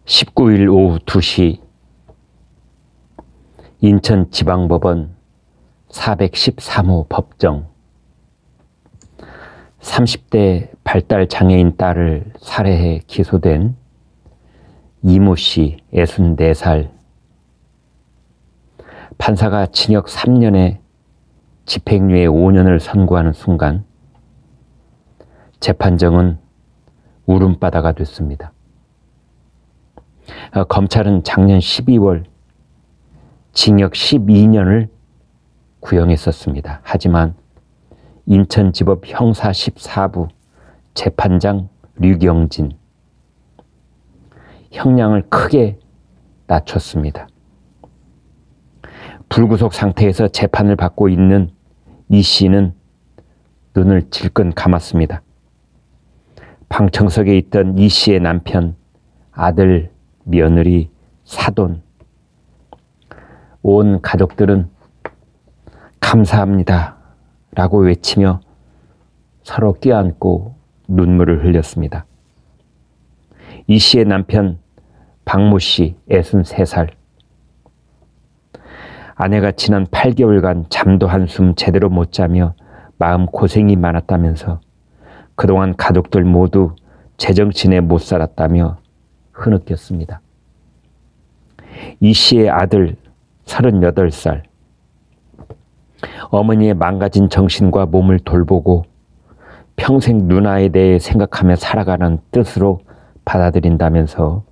19일 오후 2시 인천지방법원 413호 법정. 30대 발달장애인 딸을 살해해 기소된 이모 씨 64살. 판사가 징역 3년에 집행유예 5년을 선고하는 순간 재판정은 울음바다가 됐습니다. 검찰은 작년 12월 징역 12년을 구형했었습니다. 하지만 인천지법 형사 14부 재판장 류경진 형량을 크게 낮췄습니다. 불구속 상태에서 재판을 받고 있는 이 씨는 눈을 질끈 감았습니다. 방청석에 있던 이 씨의 남편, 아들, 며느리, 사돈, 온 가족들은 감사합니다 라고 외치며 서로 껴안고 눈물을 흘렸습니다. 이 씨의 남편 박모 씨 63살. 아내가 지난 8개월간 잠도 한숨 제대로 못 자며 마음 고생이 많았다면서 그동안 가족들 모두 제정신에 못 살았다며 흐느꼈습니다. 이 씨의 아들 38살. 어머니의 망가진 정신과 몸을 돌보고 평생 누나에 대해 생각하며 살아가는 뜻으로 받아들인다면서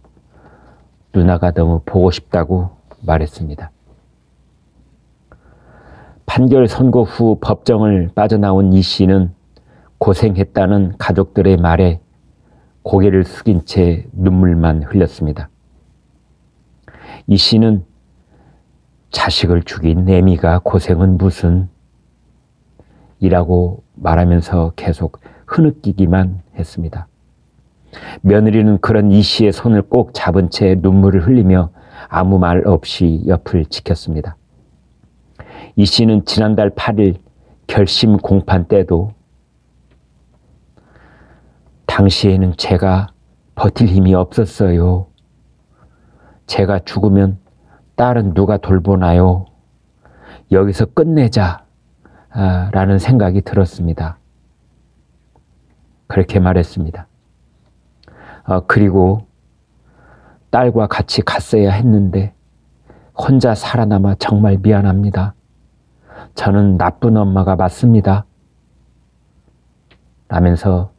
누나가 너무 보고 싶다고 말했습니다. 판결 선고 후 법정을 빠져나온 이 씨는 고생했다는 가족들의 말에 고개를 숙인 채 눈물만 흘렸습니다. 이 씨는 자식을 죽인 애미가 고생은 무슨 이라고 말하면서 계속 흐느끼기만 했습니다. 며느리는 그런 이 씨의 손을 꼭 잡은 채 눈물을 흘리며 아무 말 없이 옆을 지켰습니다. 이 씨는 지난달 8일 결심 공판 때도 당시에는 제가 버틸 힘이 없었어요. 제가 죽으면 딸은 누가 돌보나요? 여기서 끝내자 라는 생각이 들었습니다. 그렇게 말했습니다. 그리고 딸과 같이 갔어야 했는데 혼자 살아남아 정말 미안합니다. 저는 나쁜 엄마가 맞습니다. 라면서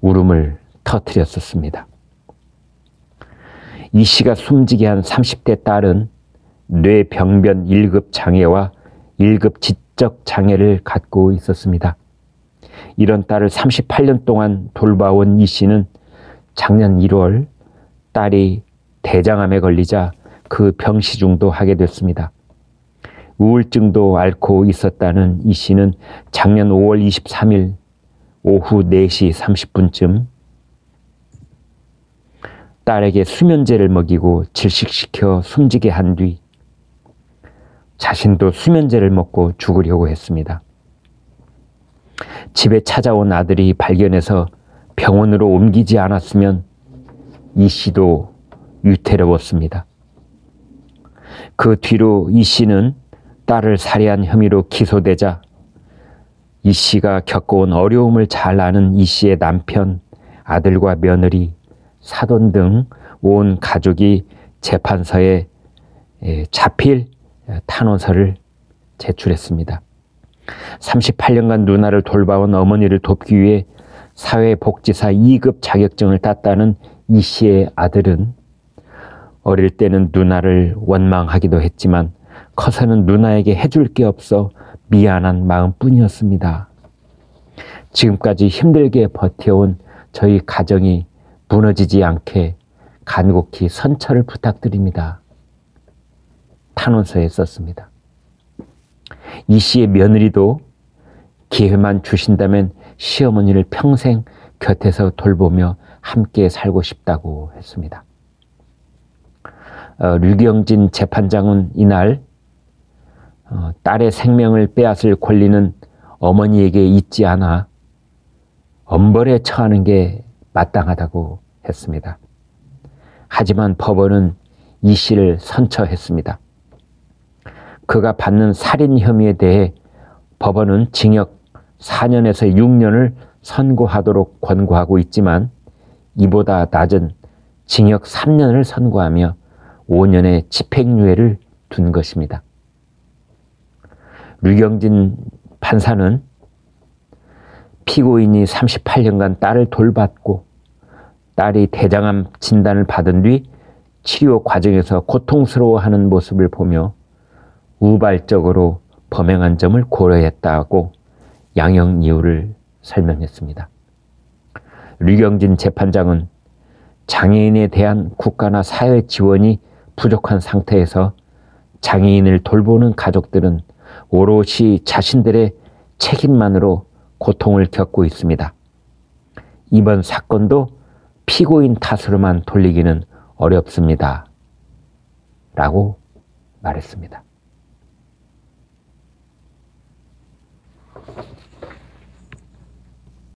울음을 터뜨렸었습니다. 이 씨가 숨지게 한 30대 딸은 뇌병변 1급 장애와 1급 지적 장애를 갖고 있었습니다. 이런 딸을 38년 동안 돌봐온 이 씨는 작년 1월 딸이 대장암에 걸리자 그 병시중도 하게 됐습니다. 우울증도 앓고 있었다는 이 씨는 작년 5월 23일 오후 4시 30분쯤 딸에게 수면제를 먹이고 질식시켜 숨지게 한 뒤 자신도 수면제를 먹고 죽으려고 했습니다. 집에 찾아온 아들이 발견해서 병원으로 옮기지 않았으면 이 씨도 위태로웠습니다. 그 뒤로 이 씨는 딸을 살해한 혐의로 기소되자 이 씨가 겪어온 어려움을 잘 아는 이 씨의 남편, 아들과 며느리, 사돈 등 온 가족이 재판서에 자필 탄원서를 제출했습니다. 38년간 누나를 돌봐온 어머니를 돕기 위해 사회복지사 2급 자격증을 땄다는 이 씨의 아들은 어릴 때는 누나를 원망하기도 했지만 커서는 누나에게 해줄 게 없어 미안한 마음뿐이었습니다. 지금까지 힘들게 버텨온 저희 가정이 무너지지 않게 간곡히 선처를 부탁드립니다. 탄원서에 썼습니다. 이 씨의 며느리도 기회만 주신다면 시어머니를 평생 곁에서 돌보며 함께 살고 싶다고 했습니다. 류경진 재판장은 이날 딸의 생명을 빼앗을 권리는 어머니에게 있지 않아 엄벌에 처하는 게 마땅하다고 했습니다. 하지만 법원은 이 씨를 선처했습니다. 그가 받는 살인 혐의에 대해 법원은 징역 4년에서 6년을 선고하도록 권고하고 있지만 이보다 낮은 징역 3년을 선고하며 5년의 집행유예를 둔 것입니다. 류경진 판사는 피고인이 38년간 딸을 돌봤고 딸이 대장암 진단을 받은 뒤 치료 과정에서 고통스러워하는 모습을 보며 우발적으로 범행한 점을 고려했다고 양형 이유를 설명했습니다. 류경진 재판장은 장애인에 대한 국가나 사회 지원이 부족한 상태에서 장애인을 돌보는 가족들은 오롯이 자신들의 책임만으로 고통을 겪고 있습니다. 이번 사건도 피고인 탓으로만 돌리기는 어렵습니다. 라고 말했습니다.